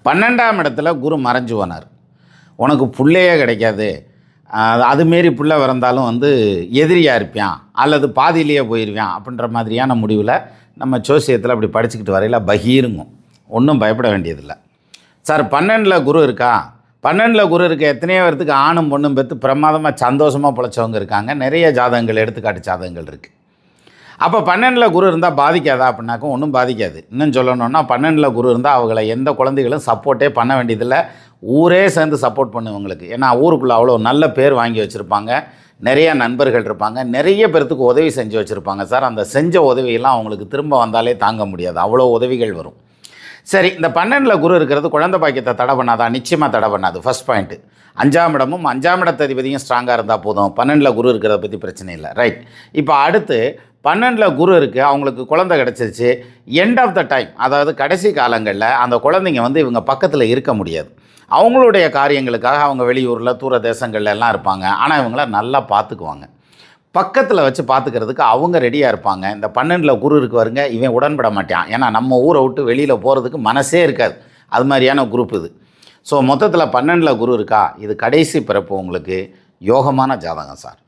12ஆம் இடத்துல குரு மறைஞ்சு போனார். உனக்கு புள்ளையே கிடைக்காது, அதுமாரி புள்ள பிறந்தாலும் எதிரியாக இருப்பான் அல்லது பாதியிலேயே போயிடுவான் அப்படின்ற மாதிரியான முடிவில் நம்ம ஜோசியத்தில் அப்படி படிச்சுக்கிட்டு வரையில் பகீருங்கும். ஒன்றும் பயப்பட வேண்டியதில்லை. சார் 12ல் குரு இருக்கா? 12ல் குரு இருக்க எத்தனையோ பேர்த்துக்கு ஆணும் பொண்ணும் பெற்று பிரமாதமாக சந்தோஷமாக பிழைச்சவங்க இருக்காங்க. நிறைய ஜாதகங்கள், எடுத்துக்காட்டு ஜாதகங்கள் இருக்குது. அப்போ 12ல் குரு இருந்தால் பாதிக்காதா அப்படின்னாக்கும் ஒன்றும் பாதிக்காது. இன்னும் சொல்லணுன்னா 12ல் குரு இருந்தால் அவங்கள எந்த குழந்தைகளும் சப்போர்ட்டே பண்ண வேண்டியதில்லை. ஊரே சேர்ந்து சப்போர்ட் பண்ணுவங்களுக்கு. ஏன்னா ஊருக்குள்ளே அவ்வளோ நல்ல பேர் வாங்கி வச்சுருப்பாங்க, நிறைய நண்பர்கள் இருப்பாங்க, நிறைய பேர்த்துக்கு உதவி செஞ்சு வச்சுருப்பாங்க. சார் அந்த செஞ்ச உதவியெல்லாம் அவங்களுக்கு திரும்ப வந்தாலே தாங்க முடியாது, அவ்வளோ உதவிகள் வரும். சரி, இந்த 12ல் குரு இருக்கிறது குழந்தை பாக்கியத்தை தடை பண்ணாதா? நிச்சயமாக தடை பண்ணாது. First point. 5ஆம் இடமும் 5ஆம் இடத்ததிபதியும் ஸ்ட்ராங்காக இருந்தால் போதும். 12ல் குரு இருக்கிறத பற்றி பிரச்சனை இல்லை. ரைட். இப்போ அடுத்து 12ல் குரு இருக்குது, அவங்களுக்கு குழந்தை கிடச்சிருச்சு. எண்ட் ஆஃப் த டைம், அதாவது கடைசி காலங்களில் அந்த குழந்தைங்க இவங்க பக்கத்தில் இருக்க முடியாது. அவங்களுடைய காரியங்களுக்காக அவங்க வெளியூரில் தூர தேசங்கள்ல எல்லாம் இருப்பாங்க. ஆனால் இவங்கள நல்லா பார்த்துக்குவாங்க, பக்கத்தில் வச்சு பார்த்துக்கிறதுக்கு அவங்க ரெடியாக இருப்பாங்க. இந்த 12ல் குரு இருக்கு வருங்க, இவன் உடன்பட மாட்டான். ஏன்னா நம்ம ஊரை விட்டு வெளியில் போகிறதுக்கு மனசே இருக்காது. அது மாதிரியான குரூப் இது. ஸோ மொத்தத்தில் 12ல் குரு இருக்கா, இது கடைசி பிறப்பு உங்களுக்கு யோகமான ஜாதகம் சார்.